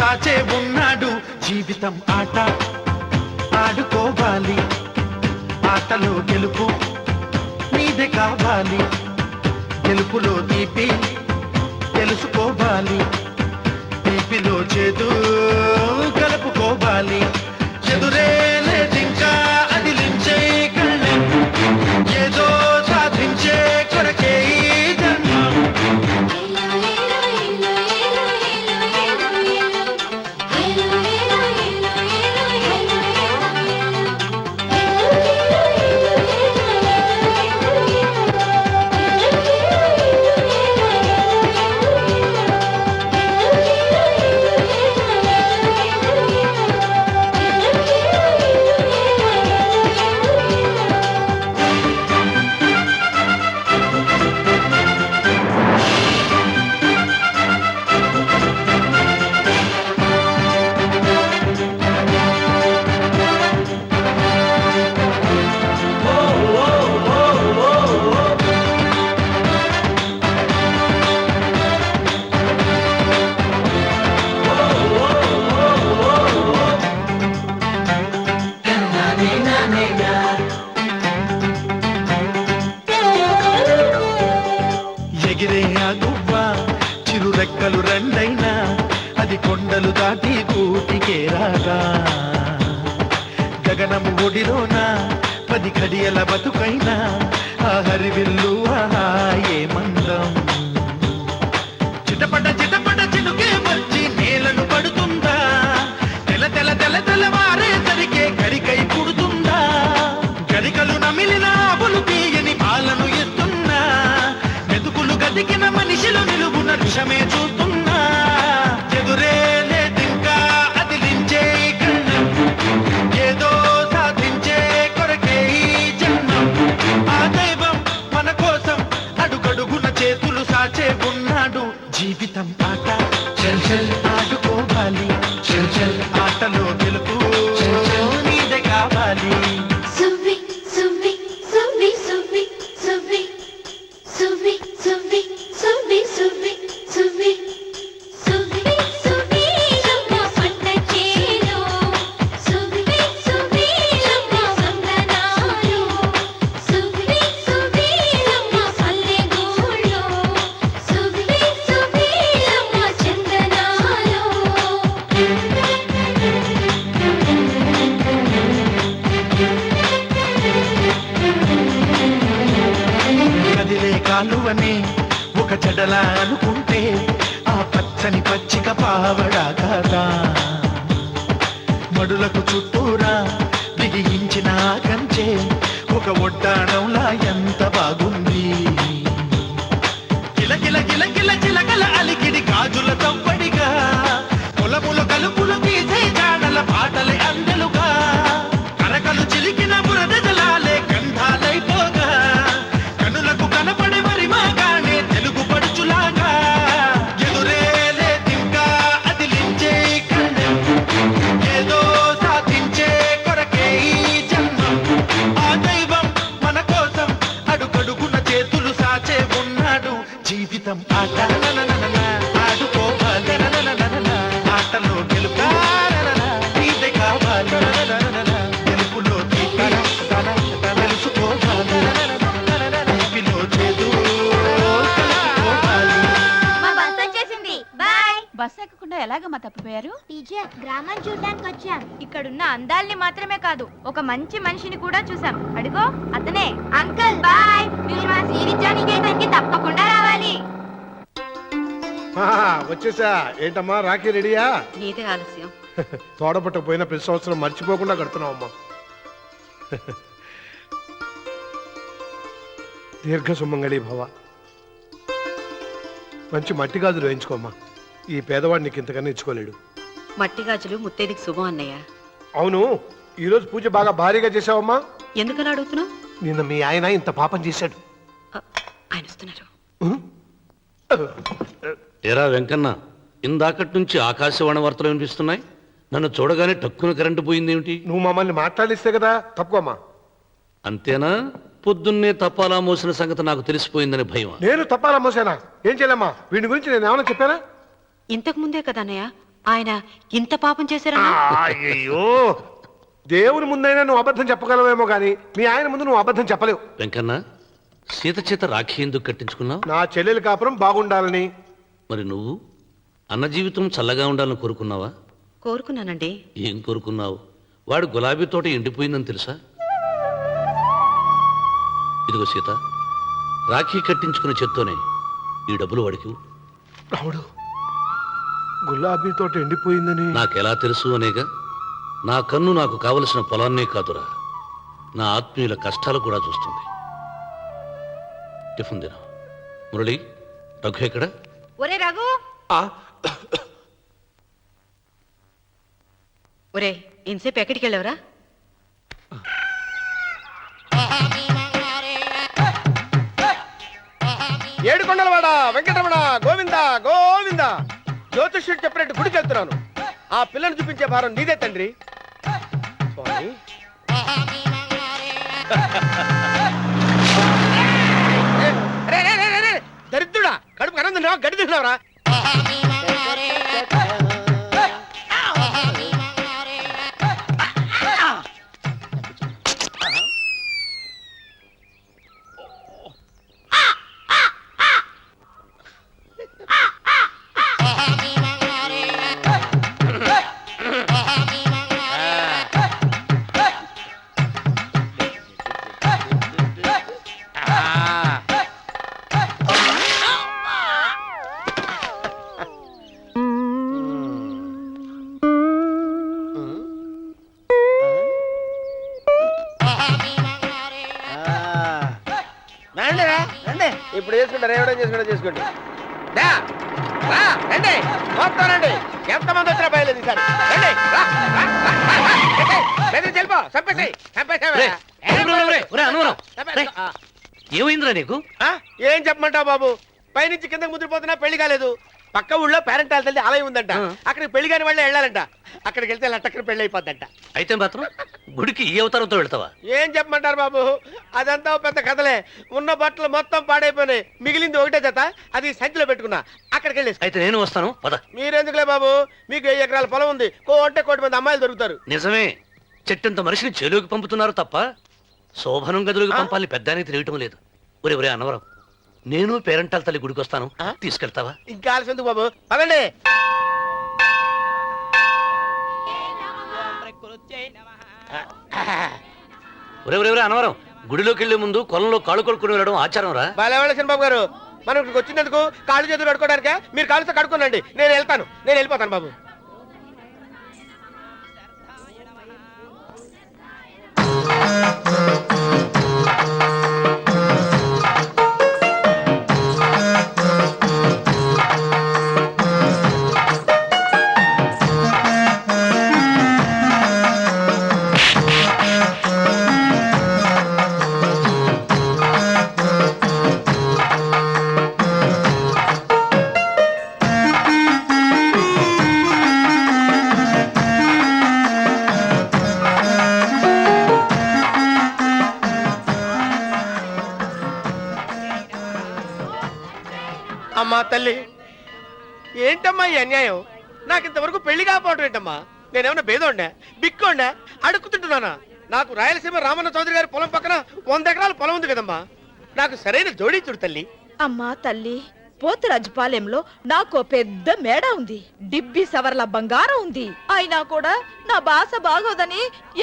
సాచే ఉన్నాడు. జీవితం ఆట ఆడుకోవాలి, ఆటలో గెలుపు నీదే కావాలి. గెలుపులో తీపి తెలుసుకోవాలి, తీపిలో చేదు కలుపుకోవాలి. ఎదురే లేదింకా అదిలించే కళ్ళెం, ఏదో సాధించే కొరకే ఈ జన్మం. ఎగిరే ఆ గువ్వ చిరు రెక్కలు రెండైనా అది కొండలు దాటి గూటికే రాగా. గగనము ఒడిలోన 10 కడియల బతుకైనా ఆ హరివిల్లు ఆహా ఏ మందం. చిటపట చిటపట చినుకే వచ్చి నేలను పడుతుందా, తెల తెల తెల తెలవారే సరికే గరికై పుడుతుందా. గరికలు నమిలిన ఆవులు తీయని పాలను ఇస్తున్నా, మెతుకులు గదికిన మనిషిలో నిలువున విషమే చూస్తున్నా. ఎదురే లేదింకా అదిలించే కళ్ళం, ఏదో సాధించే కొరకే ఈ జన్మం. ఆ దైవం మన కోసం అడుగడుగున చేతులు సాచే ఉన్నాడు. జీవితం ఆట చల్ చల్ ఆడుకోవాలి, చల్ చల్ ఆటలో గెలుపు నీదే కావాలి. సువ్వి సువ్వి సువ్వి సువ్వి సువ్వి సువ్వి సువ్వి సువ్వి సువ్వి సువ్వి సువ్వి సువ్వి సువ్వ పంట చేలో, సువ్వి సువ్వి సువ్వ సందనాలు, సువ్వి సువ్వి సువ్వ పల్లెగూళ్ళో, సువ్వి సువ్వి సువ్వ చందనాలు. కదిలే కాలువనే ఒక జడలా అనుకుంటే ఆ పచ్చని పచ్చిక పావడా కాదా. మడులకు చుట్టూరా బిగించిన కంచె ఒక ఒడ్డాణంలా ఎంత బాగుంది. కిలకిల కిలకిల చిలకల అలికిడి గాజుల తవ్వడిగా, పొలముల కలుపులు తీసే జాడల పాటలే అందెలుగా. కరకలు చిలికిన బురద జలాలే గంధాలైపోగా, కనులకు కనపడే మరి మాగానే తెలుగు పడుచులాగా. ఎదురే లేదింకా అదిలించే కళ్ళెం, ఏదో సాధించే కొరకే ఈ జన్మం. ఆ దైవం మన కోసం అడుగడుగున చేతులు సాచే ఉన్నాడు. జీవితం ఆట ఆడుకోవాలి, ఆటలో గెలుపు నీదే కావాలి. గెలుపులో తీపి తెలుసుకోవాలి, తీపిలో చేదు కలుపుకోవాలి. మా బస్ వచ్చేసింది. బాయ్. బస్ ఎక్కకుండా ఎలాగమ్మా తప్పిపోయారు? టీచర్, గ్రామం చూడడానికి వచ్చాం. ఇక్కడున్న అందాల్ని మాత్రమే కాదు, ఒక మంచి మనిషిని కూడా చూసాం. అడుగో అతనే. అంకుల్ బాయ్, మీరు మా శ్రీవిద్యానికేతన్కి తప్పకుండా రావాలి. వచ్చేసా. ఏంటమ్మా రాఖీ రెడీయా? నీదే ఆలస్యం. తోడపట్టకపోయినా ప్రతి సంవత్సరం మర్చిపోకుండా కడుతున్నావమ్మా. దీర్ఘ సుమంగళి భవ. మంచి మట్టి గాజులు వేయించుకోమ్మా. ఈ పేదవాడు నీకు ఇంతకన్నా ఇచ్చుకోలేడు. మట్టి గాజులు ముత్తైదుకి శుభం అన్నయ్య. అవును, ఈరోజు పూజ బాగా భారీగా చేసావమ్మా. ఎందుకలా అడుగుతున్నావు? నిన్న మీ ఆయన ఇంత పాపం చేశాడు. ఆయన వస్తున్నారు. ఎరా వెంకన్న, ఇందాకటి నుంచి ఆకాశవాణి వార్తలు వినిపిస్తున్నాయి. నన్ను చూడగానే టక్కున కరెంటు పోయిందేమిటి? నువ్వు మమ్మల్ని మాట్లాడిస్తే కదా. తప్పుకోమ్మా. అంతేనా? పొద్దున్నే తపాలా మోసిన సంగతి నాకు తెలిసిపోయిందని భయం. నేను తప్పాలా మోసానా? ఏం చేయలేమ్మా. వీడి గురించి నేను ఏమైనా చెప్పానా? ఇంతకు ముందే కదా అన్నయ్య ఆయన ఇంత పాపం చేశారన్నా? అయ్యో దేవుని ముందైనా నువ్వు అబద్ధం చెప్పగలవేమో కానీ మీ ఆయన ముందు నువ్వు అబద్ధం చెప్పలేవు. వెంకన్న, సీత చేత రాఖీ ఎందుకు కట్టించుకున్నావు? నా చెల్లెలి కాపురం బాగుండాలని. మరి నువ్వు అన్న జీవితం చల్లగా ఉండాలని కోరుకున్నావా? కోరుకున్నానండి. ఏం కోరుకున్నావు? వాడు గులాబీ తోట ఎండిపోయిందని తెలుసా? ఇదిగో సీత, రాఖీ కట్టించుకున్న చేత్తోనే ఈ డబ్బులు వాడికి ఇవ్వు. రాముడు, గులాబీ తోట ఎండిపోయిందని నాకెలా తెలుసు అనేగా. నా కన్ను నాకు కావలసిన పొలాన్నే కాదురా, నా ఆత్మీయుల కష్టాలు కూడా చూస్తుంది. టిఫిన్ తిన. మురళి, రఘు ఎక్కడ? ఒరే రఘు, ఆ, ఒరే ఇంతసేపు ఎక్కడికి వెళ్ళావురా? ఏడుకొండలవాడ వెంకటరమణ గోవింద గోవింద. జ్యోతిష్యుడు చెప్పినట్టు గుడికి వెళ్తున్నాను. ఆ పిల్లను చూపించే భారం నీదే తండ్రి. స్వామి, రే, రే, రే, రే, రే, దరిద్రుడా, కడుపు అన్నం తిన్నావా, గడి తిన్నావరా? ఇప్పుడు చేసుకుంటారు, ఎవడో చేసుకోండి. రండి మొత్తం రండి. ఎంతమంది వచ్చినా బయలేదు ఈసారి. రండి, రా, రా, రా, రా, రా. బెదిరించి వెళ్ళిపో, చంపేసేయ్, చంపేసేయ్. ఏమైందిరా నీకు? ఏం చెప్పమంటావు బాబు? పైనుంచి కిందకి ముద్రపోతున్నా పెళ్లి కాలేదు. పక్క ఊళ్ళో పేరెంటాల తల్లి ఆలయం ఉందంట. అక్కడికి పెళ్లి కాని వాళ్ళే వెళ్ళాలంట. అక్కడికి వెళ్తే లట్టక్కన పెళ్లి అయిపోద్దంట. అయితే మాత్రం గుడికి ఈ అవతారంతో వెళ్తావా? ఏం చెప్పమంటారు బాబు, అదంతా పెద్ద కథలే. ఉన్న బట్టలు మొత్తం పాడైపోయినాయి. మిగిలింది ఒకటే జత, అది సంచిలో పెట్టుకున్నా. అక్కడికి వెళ్ళేసి. అయితే నేను వస్తాను, పద. మీరెందుకులే బాబు, మీకు 10 ఎకరాల పొలం ఉంది. అంటే 1 మంది అమ్మాయిలు దొరుకుతారు. నిజమే, చెట్టంత మనిషిని చేలోకి పంపుతున్నారు తప్ప శోభనం గదిలోకి పంపాలని పెద్దానికి తెలియటం లేదు. ఒరే ఒరే అన్నవరం, నేను పేరెంటాల తల్లి గుడికి వస్తాను, తీసుకెళ్తావా? ఇంకా ఆలస్యం ఎందుకు బాబు, పదండి. ఒరే ఒరే ఒరే అన్నవరం, గుడిలోకి వెళ్లే ముందు కొలంలో కాళ్ళు కొడుకుని వెళ్ళడం ఆచారం రా. బాలేవాళ్ళ చంద్రబాబు గారు, మనం ఇక్కడికి వచ్చినందుకు కాళ్ళు చేతులు కడుక్కోవడానికే. మీరు కాళ్ళతో కడుక్కోనండి, నేను వెళ్తాను. నేను వెళ్ళిపోతాను బాబు. అమ్మా తల్లి, ఏంటమ్మా ఈ అన్యాయం? నాకు ఇంతవరకు పెళ్లి కాకపోవటం ఏంటమ్మా? నేనేమన్నా బేదోండా, బిక్కోండా, అడుక్కుతుంటున్నానా? నాకు రాయలసీమ రామన్న చౌదరి గారి పొలం పక్కన 100 ఎకరాల పొలం ఉంది కదమ్మా. నాకు సరైన జోడీ చూడు తల్లి. అమ్మా తల్లి, పోతురాజుపాలెంలో నాకు పెద్ద మేడ ఉంది. డిబ్బి సవర్ల బంగారం ఉంది. అయినా కూడా నా భాష బాగోదని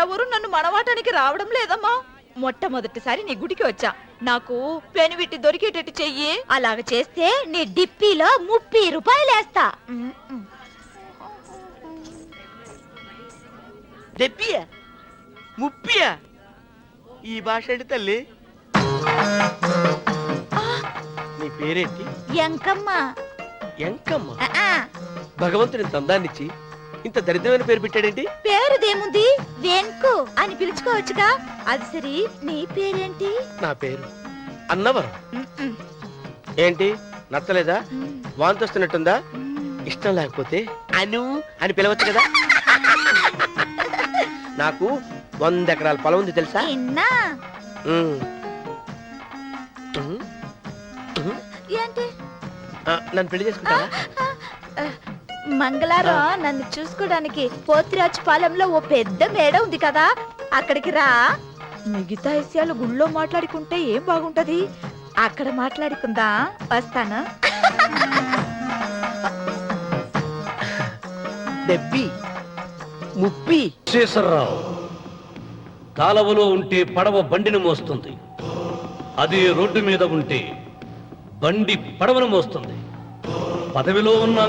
ఎవరు నన్ను మనవాటానికి రావడం లేదమ్మా. మొట్టమొదటిసారి నీ గుడికి వచ్చా. నాకు పెనువిట్టి దొరికేటట్టు చెయ్యి. అలాగ చేస్తే నీ డిప్పీలో 30 రూపాయలు వేస్తా. దెప్పియా, ముప్పియా, ఈ భాష ఏంటి తల్లి? నీ పేరేంటి? ఎంకమ్మ. ఎంకమ్మ? ఆ, భగవంతుని తందాన్నిచ్చి ఇంత దరిద్రమైన పేరు పెట్టాడేంటి? పేరుదేముంది, వెంకు అని పిలుచుకోవచ్చుగా. అది సరి, నీ పేరేంటి? నా పేరు అన్నవరం. ఏంటి నచ్చలేదా? వాంతి వస్తున్నట్టుందా? ఇష్టం లేకపోతే అను అని పిలవచ్చు కదా. నాకు 100 ఎకరాల పొలం ఉంది తెలుసా? ఇన్నా. ఏంటి? నన్ను పెళ్లి చేసుకుంటావా? మంగళవారం నన్ను చూసుకోవడానికి పోతిరాజుపాలెంలో ఓ పెద్ద మేడ ఉంది కదా, అక్కడికి రా. మిగతా విషయాలు గుళ్ళో మాట్లాడుకుంటే ఏం బాగుంటది? అక్కడ మాట్లాడుకుందా, వస్తాను. డెబ్బి ముప్పి శేషర్రావు, కాలవలో ఉంటే పడవ బండిని మోస్తుంది, అదే రోడ్డు మీద ఉంటే బండి పడవను మోస్తుంది. పదవిలో ఉన్న